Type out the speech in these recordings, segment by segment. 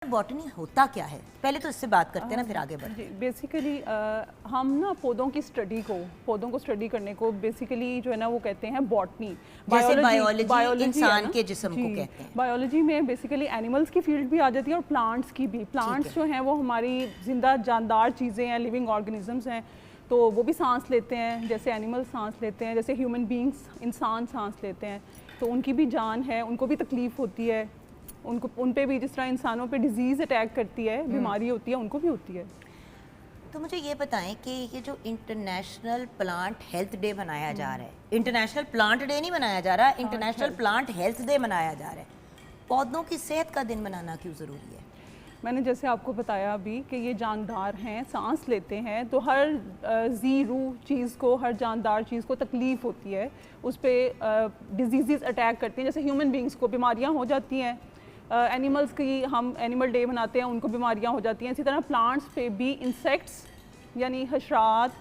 Botany होता क्या है, पहले तो इससे बात करते हैं ना, फिर आगे बढ़ते हैं। बेसिकली हम ना पौधों को स्टडी करने को बेसिकली जो है ना वो कहते हैं बॉटनी। जैसे बायोलॉजी इंसान के जिस्म को कहते हैं। बायोलॉजी में बेसिकली एनिमल्स की फील्ड भी आ जाती है और प्लांट्स की भी। प्लांट्स जो हैं वो हमारी जिंदा जानदार चीज़ें हैं, लिविंग ऑर्गेनिजम्स हैं, तो वो भी सांस लेते हैं जैसे एनिमल सांस लेते हैं, जैसे ह्यूमन बींग्स इंसान सांस लेते हैं, तो उनकी भी जान है, उनको भी तकलीफ़ होती है, उन पे भी जिस तरह इंसानों पे डिजीज़ अटैक करती है, बीमारी होती है, उनको भी होती है। तो मुझे ये बताएं कि ये जो इंटरनेशनल प्लांट हेल्थ डे मनाया जा रहा है, इंटरनेशनल प्लांट डे नहीं मनाया जा रहा, इंटरनेशनल प्लांट हेल्थ डे मनाया जा रहा है, पौधों की सेहत का दिन मनाना क्यों ज़रूरी है? मैंने जैसे आपको बताया अभी कि ये जानदार हैं, सांस लेते हैं, तो हर रूह चीज़ को, हर जानदार चीज़ को तकलीफ़ होती है, उस पर डिजीज़ अटैक करती हैं। जैसे ह्यूमन बींग्स को बीमारियाँ हो जाती हैं, एनिमल्स की हम एनिमल डे मनाते हैं, उनको बीमारियाँ हो जाती हैं। इसी तरह प्लांट्स पे भी इंसेक्ट्स यानी हशरात,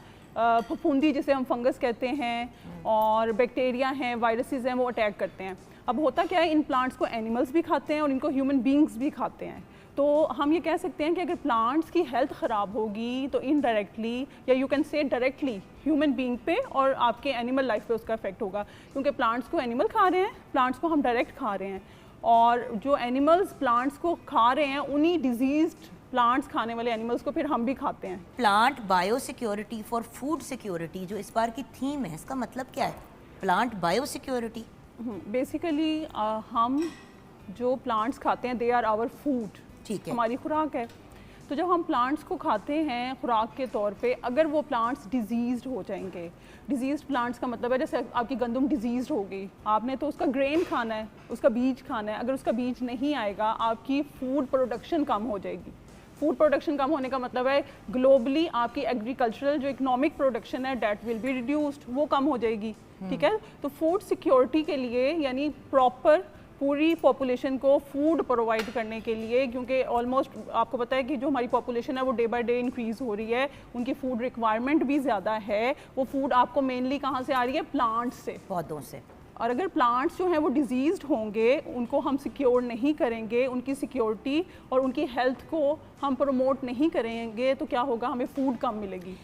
फफूंदी जिसे हम फंगस कहते हैं, और बैक्टीरिया हैं, वायरसेस हैं, वो अटैक करते हैं। अब होता क्या है, इन प्लांट्स को एनिमल्स भी खाते हैं और इनको ह्यूमन बींग्स भी खाते हैं। तो हम ये कह सकते हैं कि अगर प्लांट्स की हेल्थ ख़राब होगी तो इनडायरेक्टली या you can say directly human being पे और आपके एनिमल लाइफ पे उसका इफेक्ट होगा, क्योंकि प्लांट्स को एनिमल खा रहे हैं, प्लांट्स को हम डायरेक्ट खा रहे हैं, और जो एनिमल्स प्लांट्स को खा रहे हैं उन्हीं डिजीज्ड प्लांट्स खाने वाले एनिमल्स को फिर हम भी खाते हैं। Plant bio security for food security जो इस बार की थीम है, इसका मतलब क्या है? प्लांट बायो सिक्योरिटी बेसिकली हम जो प्लांट्स खाते हैं दे आर आवर फूड, ठीक है, हमारी खुराक है। तो जब हम प्लांट्स को खाते हैं खुराक के तौर पे, अगर वो प्लांट्स डिजीज़्ड हो जाएंगे, डिजीज़्ड प्लांट्स का मतलब है जैसे आपकी गंदम डिजीज़्ड हो गई, आपने तो उसका ग्रेन खाना है, उसका बीज खाना है, अगर उसका बीज नहीं आएगा आपकी फूड प्रोडक्शन कम हो जाएगी। फूड प्रोडक्शन कम होने का मतलब है ग्लोबली आपकी एग्रीकल्चरल जो इकोनॉमिक प्रोडक्शन है डेट विल बी रिड्यूस्ड, वो कम हो जाएगी। ठीक है, तो फूड सिक्योरिटी के लिए यानी प्रॉपर पूरी पॉपुलेशन को फूड प्रोवाइड करने के लिए, क्योंकि ऑलमोस्ट आपको पता है कि जो हमारी पॉपुलेशन है वो डे बाय डे इंक्रीज़ हो रही है, उनकी फूड रिक्वायरमेंट भी ज़्यादा है, वो फूड आपको मेनली कहाँ से आ रही है? प्लांट्स से, पौधों से। और अगर प्लांट्स जो हैं वो डिजीज़्ड होंगे, उनको हम सिक्योर नहीं करेंगे, उनकी सिक्योरिटी और उनकी हेल्थ को हम प्रमोट नहीं करेंगे, तो क्या होगा? हमें फूड कम मिलेगी।